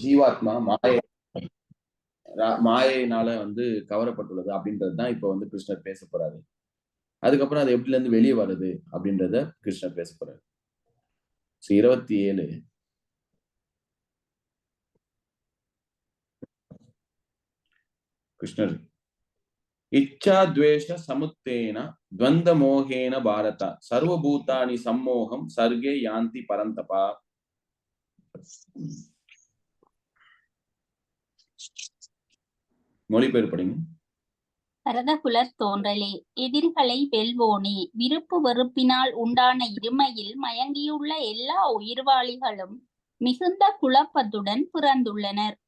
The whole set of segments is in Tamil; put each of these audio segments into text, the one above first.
ஜீவாத்மா மாயையினால வந்து கவரப்பட்டுள்ளது அப்படின்றதுதான் இப்ப வந்து கிருஷ்ணர் பேச போறாரு. அதுக்கப்புறம் அது எப்படில இருந்து வெளியே வருது அப்படின்றத கிருஷ்ணர் பேச போறாரு. 27 கிருஷ்ணர் இச்சா துவேஷ சமுத்தேன துவந்த மோகேன பாரத சர்வபூதானி சம்மோகம் சர்கே யாந்தி பரந்தபா. மொழிபெயர்ப்பு படிங்க. பரதகுலத் தோன்றலே, எதிரிகளை வெல்வோனே, விருப்பு வெறுப்பினால் உண்டான இருமையில் மயங்கியுள்ள எல்லா உயிர்வாளிகளும் மிகுந்த குழப்பத்துடன் பிறந்துள்ளனர்.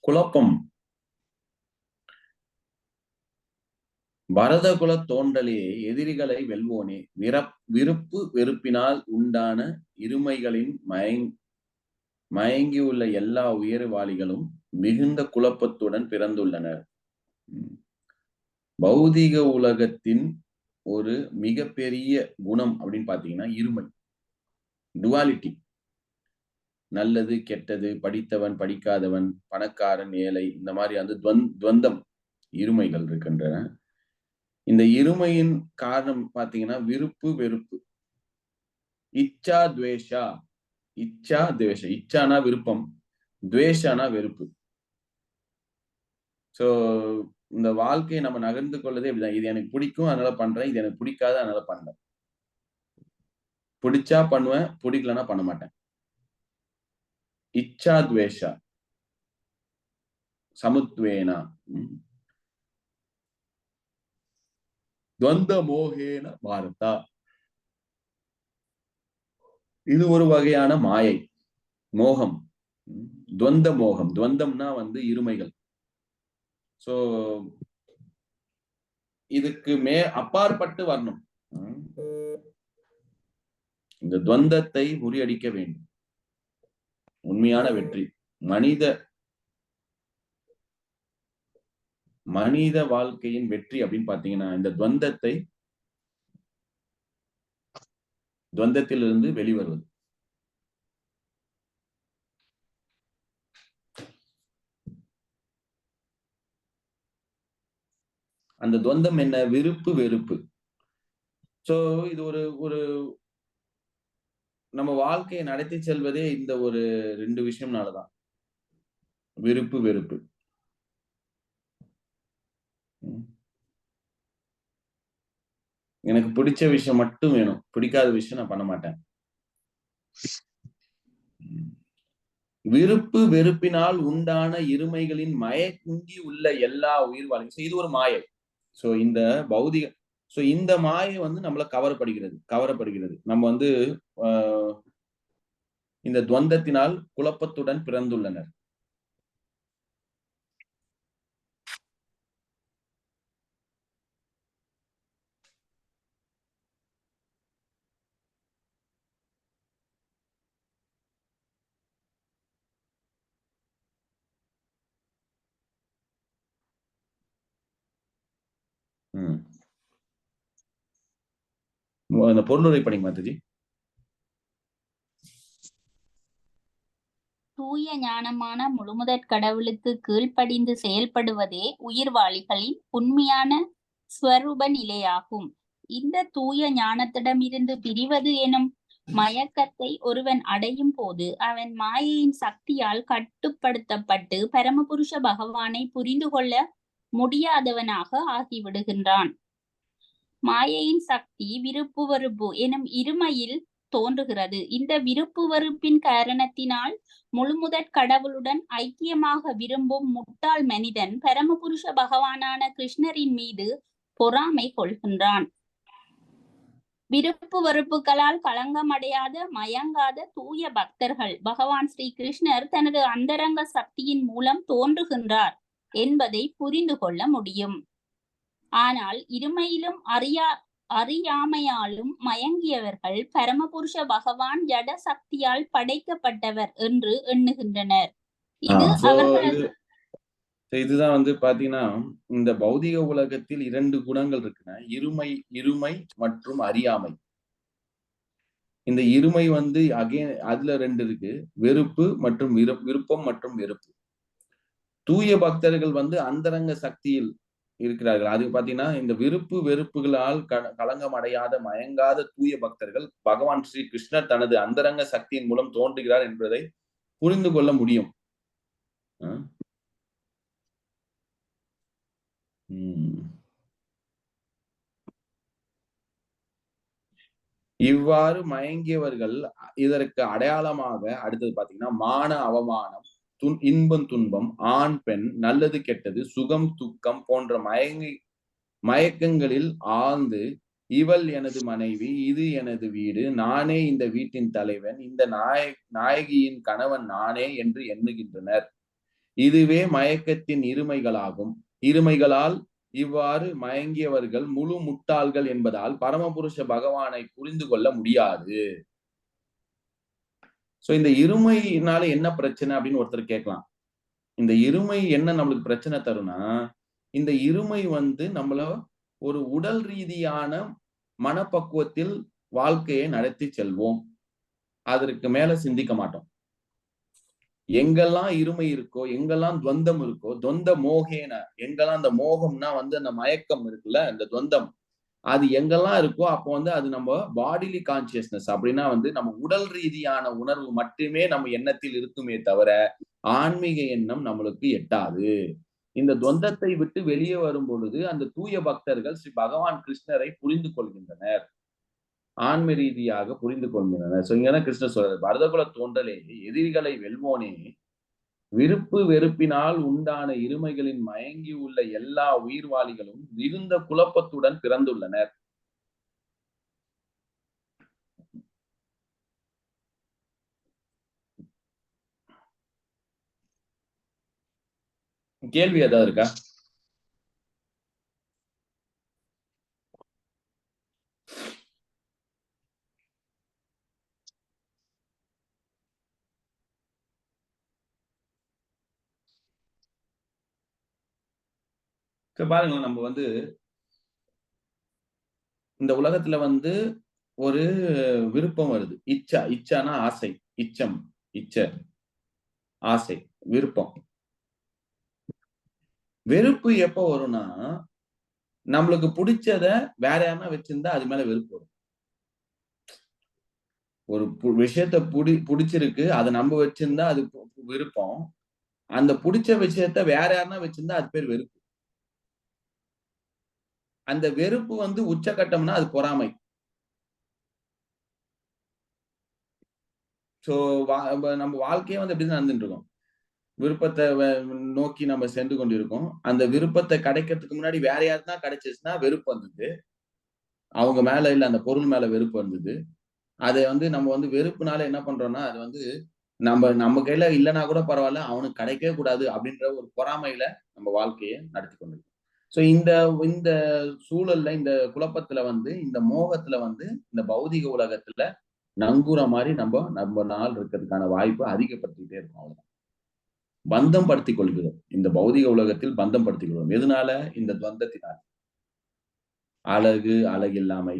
குழப்பம். பரதகுல தோன்றலே, எதிரிகளை வெல்வோனே, விருப்பு வெறுப்பினால் உண்டான இருமைகளின் மயங்கியுள்ள எல்லா உயர்வாளிகளும் மிகுந்த குழப்பத்துடன் பிறந்துள்ளனர். பௌதிக உலகத்தின் ஒரு மிகப்பெரிய குணம் அப்படின்னு பாத்தீங்கன்னா இருமை, டுவாலிட்டி. நல்லது கெட்டது, படித்தவன் படிக்காதவன், பணக்காரன் ஏழை, இந்த மாதிரி வந்து துவந்தம், இருமைகள் இருக்கின்றன. இந்த இருமையின் காரணம் பாத்தீங்கன்னா விருப்பு வெறுப்பு. இச்சா துவேஷா, இச்சா துவேஷ, இச்சானா விருப்பம், துவேஷானா வெறுப்பு. சோ இந்த வாழ்க்கையை நம்ம நகர்ந்து கொள்ளதே இப்படிதான். இது எனக்கு பிடிக்கும் அதனால பண்றேன், இது எனக்கு பிடிக்காத அதனால பண்ணல. பிடிச்சா பண்ணுவேன், பிடிக்கலன்னா பண்ண மாட்டேன். இச்சா துவேஷா சமுத்வேனா துவந்த மோகேன பாரதா. இது ஒரு வகையான மாயை, மோகம், துவந்த மோகம். துவந்தம்னா வந்து இருமைகள். சோ இதுக்கு அப்பாற்பட்டு வரணும். இந்த துவந்தத்தை முறியடிக்க வேண்டும். உண்மையான வெற்றி மனித வாழ்க்கையின் வெற்றி அப்படின்னு பாத்தீங்கன்னா இந்த துவந்தத்திலிருந்து வெளிவருவது. அந்த துவந்தம் என்ன? விருப்பு வெறுப்பு. சோ இது ஒரு நம்ம வாழ்க்கையை நடத்தி செல்வதே இந்த ஒரு 2 விஷயம்னாலதான். விருப்பு வெறுப்பு. எனக்கு பிடிச்ச விஷயம் மட்டும் வேணும், பிடிக்காத விஷயம் நான் பண்ண மாட்டேன். விருப்பு வெறுப்பினால் உண்டான இருமைகளின் மயங்கி உள்ள எல்லா உயிர்வாழ்வும் இது ஒரு மாயை. சோ இந்த பௌதிக இந்த மாயை வந்து நம்மள கவரப்படுகிறது. நம்ம வந்து இந்த துவந்தத்தினால் குழப்பத்துடன் பிறந்துள்ளனர். அந்த பொருளுரை படிங்க மாதாஜி. தூய ஞானமான முழுமுதற் கடவுளுக்கு கீழ்ப்படிந்து செயல்படுவதே உயிர்வாளிகளின் உண்மையான ஸ்வரூப நிலையாகும். இந்த தூய ஞானத்திடமிருந்து பிரிவது எனும் மயக்கத்தை ஒருவன் அடையும் போது அவன் மாயையின் சக்தியால் கட்டுப்படுத்தப்பட்டு பரமபுருஷ பகவானை புரிந்து கொள்ள முடியாதவனாக ஆகிவிடுகின்றான். மாயையின் சக்தி விருப்பு வெறுப்பு எனும் இருமையில் தோன்றுகிறது. இந்த விருப்பு வெறுப்பின் காரணத்தினால் முழுமுதற் கடவுளுடன் ஐக்கியமாக விரும்பும் முட்டாள் மனிதன் பரமபுருஷ பகவானான கிருஷ்ணரின் மீது பொறாமை கொள்கின்றான். விருப்பு வெறுப்புகளால் களங்கமடையாத மயங்காத தூய பக்தர்கள் பகவான் ஸ்ரீ கிருஷ்ணர் தனது அந்தரங்க சக்தியின் மூலம் தோன்றுகின்றார் என்பதை புரிந்து கொள்ள முடியும். ஆனால் இருமையிலும் அறியாமையாலும் மயங்கியவர்கள் பரமபுருஷ பகவான் ஜட சக்தியால் படைக்கப்பட்டவர் என்று எண்ணுகின்றனர். இது அவர்களது இதுதான் வந்து பாத்தீங்கன்னா, இந்த பௌதிக உலகத்தில் 2 குணங்கள் இருக்குன்னா, இருமை மற்றும் அறியாமை. இந்த இருமை வந்து அதுல 2 இருக்கு. வெறுப்பு மற்றும் விருப்பம் மற்றும் வெறுப்பு. தூய பக்தர்கள் வந்து அந்தரங்க சக்தியில் இருக்கிறார்கள். அது பாத்தீங்கன்னா, இந்த விருப்பு வெறுப்புகளால் களங்கம் அடையாத மயங்காத தூய பக்தர்கள் பகவான் ஸ்ரீ கிருஷ்ணர் தனது அந்தரங்க சக்தியின் மூலம் தோன்றுகிறார் என்பதை புரிந்து கொள்ள முடியும். இவ்வாறு மயங்கியவர்கள் இதற்கு அடையாளமாக அடுத்தது பாத்தீங்கன்னா, மான அவமானம், இன்பம் துன்பம், ஆண் பெண், நல்லது கெட்டது, சுகம் துக்கம் போன்ற மயக்கங்களில் ஆழ்ந்து, இவள் எனது மனைவி, இது எனது வீடு, நானே இந்த வீட்டின் தலைவன், இந்த நாயகியின் கணவன் நானே என்று எண்ணுகின்றனர். இதுவே மயக்கத்தின் இருமைகளால் இவ்வாறு மயங்கியவர்கள் முழு முட்டாள்கள் என்பதால் பரமபுருஷ பகவானை புரிந்து கொள்ள முடியாது. சோ இந்த இருமையினால என்ன பிரச்சனை அப்படின்னு ஒருத்தர் கேட்கலாம். இந்த இருமை என்ன நம்மளுக்கு பிரச்சனை தரும்னா, இந்த இருமை வந்து நம்மள ஒரு உடல் ரீதியான மனப்பக்குவத்தில் வாழ்க்கையை நடத்தி செல்வோம். அதற்கு மேல சிந்திக்க மாட்டோம். எங்கெல்லாம் இருமை இருக்கோ, எங்கெல்லாம் துவந்தம் இருக்கோ, துவந்த மோகேன, எங்கெல்லாம் அந்த மோகம்னா வந்து அந்த மயக்கம் இருக்குல்ல, அந்த துவந்தம், அது எங்கெல்லாம் இருக்கோ அப்போ வந்து அது நம்ம பாடிலி கான்சியஸ்னஸ் அப்படின்னா வந்து நம்ம உடல் ரீதியான உணர்வு மட்டுமே நம்ம எண்ணத்தில் இருக்குமே தவிர ஆன்மீக எண்ணம் நம்மளுக்கு எட்டாது. இந்த துவந்தத்தை விட்டு வெளியே வரும் பொழுது அந்த தூய பக்தர்கள் ஸ்ரீ பகவான் கிருஷ்ணரை புரிந்து கொள்கின்றனர், ஆன்மீக ரீதியாக புரிந்து கொள்கின்றனர். சோ இங்கதான் கிருஷ்ணர் சொல்றாரு, பரதகுல தோன்றலே எதிரிகளை வெல்வோனே, விருப்பு வெறுப்பினால் உண்டான இருமைகளின் மயங்கி உள்ள எல்லா உயிர்வாளிகளும் மிகுந்த குழப்பத்துடன் பிறந்துள்ளனர். கேள்வி ஏதாவது இருக்கா? பாருங்க, நம்ம வந்து இந்த உலகத்துல வந்து ஒரு விருப்பம் வருது. இச்சானா ஆசை, இச்சம், ஆசை, விருப்பம். வெறுப்பு எப்ப வரும்னா, நம்மளுக்கு பிடிச்சத வேற யாருன்னா வச்சிருந்தா அது மேல வெறுப்பு வரும். ஒரு விஷயத்த பிடிச்சிருக்கு, அதை நம்ம வச்சிருந்தா அது விருப்பம். அந்த பிடிச்ச விஷயத்த வேற யாருன்னா வச்சிருந்தா அது பேர் வெறுப்பு. அந்த வெறுப்பு வந்து உச்சகட்டம்னா அது பொறாமை. சோ நம்ம வாழ்க்கையே வந்து எப்படிதான் நடந்துட்டு இருக்கோம். விருப்பத்தை நோக்கி நம்ம சென்று கொண்டிருக்கோம். அந்த விருப்பத்தை கிடைக்கிறதுக்கு முன்னாடி வேற யாருன்னா கிடைச்சிச்சுன்னா வெறுப்பு வந்தது. அவங்க மேல இல்ல அந்த பொருள் மேல வெறுப்பு வந்தது. அதை வந்து நம்ம வந்து வெறுப்புனால என்ன பண்றோம்னா, அது வந்து நம்ம கையில இல்லைன்னா கூட பரவாயில்ல, அவனுக்கு கிடைக்கவே கூடாது அப்படின்ற ஒரு பொறாமையில நம்ம வாழ்க்கையை நடத்தி கொண்டிருக்கோம். சோ இந்த இந்த சூழல்ல, இந்த குழப்பத்துல வந்து, இந்த மோகத்துல வந்து, இந்த பௌதிக உலகத்துல நங்கூர மாதிரி நம்ம நாள் இருக்கிறதுக்கான வாய்ப்பு அதிகப்படுத்திக்கிட்டே இருக்கும். அவ்வளவுதான். பந்தம் படுத்திக் கொள்கிறோம். இந்த பௌதிக உலகத்தில் பந்தம் படுத்திக் கொள்கிறோம். எதனால? இந்த துவந்தத்தினால். அழகில்லாமை.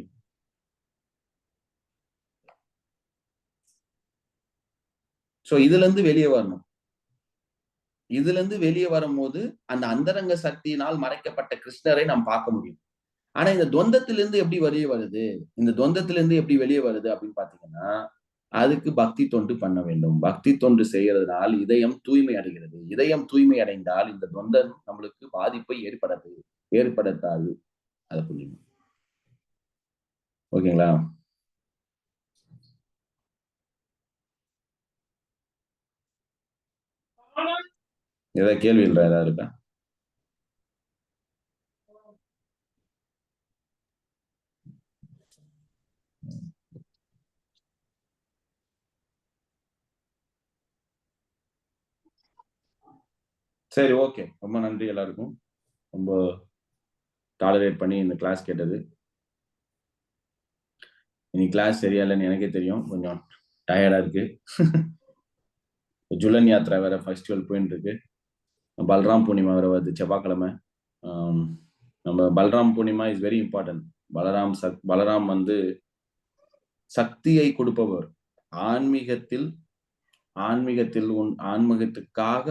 சோ இதுல இருந்து வெளியே வரணும். இதுல இருந்து வெளியே வரும்போது அந்த அந்தரங்க சக்தியினால் மறைக்கப்பட்ட கிருஷ்ணரை நாம் பார்க்க முடியும். ஆனா இந்த துவந்தத்திலிருந்து எப்படி வெளியே வருது? இந்த துவந்தத்திலிருந்து எப்படி வெளியே வருது அப்படின்னு பாத்தீங்கன்னா, அதுக்கு பக்தி தொண்டு பண்ண வேண்டும். பக்தி தொண்டு செய்யறதுனால் இதயம் தூய்மை அடைகிறது. இதயம் தூய்மை அடைந்தால் இந்த துவந்தம் நம்மளுக்கு பாதிப்பை ஏற்படுத்தாது. அதை புரியுங்க. ஓகேங்களா? ஏதாவது கேள்வி இல்லை, ஏதாவது இருக்கா? சரி, ஓகே. ரொம்ப நன்றி எல்லாருக்கும். ரொம்ப டாலரேட் பண்ணி இந்த கிளாஸ் கேட்டது. இன்னைக்கு கிளாஸ் சரியா இல்லைன்னு எனக்கே தெரியும், கொஞ்சம் டயர்டா இருக்கு. ஜுலன் யாத்ரா வேற ஃபெஸ்டிவல் போயிட்டு இருக்கு. பல்ராம் பூர்ணிமா வேற வருது செவ்வாய்க்கிழமை. நம்ம Balram Purnima is very important. Balaram வந்து சக்தியை கொடுப்பவர். ஆன்மீகத்துக்காக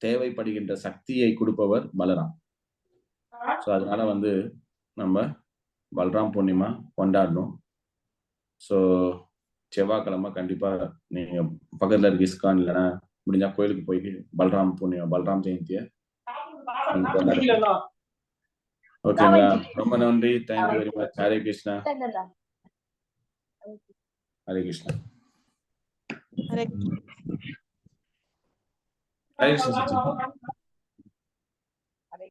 தேவைப்படுகின்ற சக்தியை கொடுப்பவர் பலராம். ஸோ அதனால வந்து நம்ம பல்ராம் பூர்ணிமா கொண்டாடணும். ஸோ செவ்வாய்க்கிழமை கண்டிப்பா நீங்க பக்கத்துல இருக்க இஸ்கான் இல்லைன்னா முடிஞ்சா கோயிலுக்கு போயிட்டு பல்ராம் பூர்ணிமா, பல்ராம் ஜெயந்தியை ஓகேங்களா? ரொம்ப நன்றி. Thank you very much. Hare Krishna. Hare Krishna. Hare Hare Krishna Sachin. Hare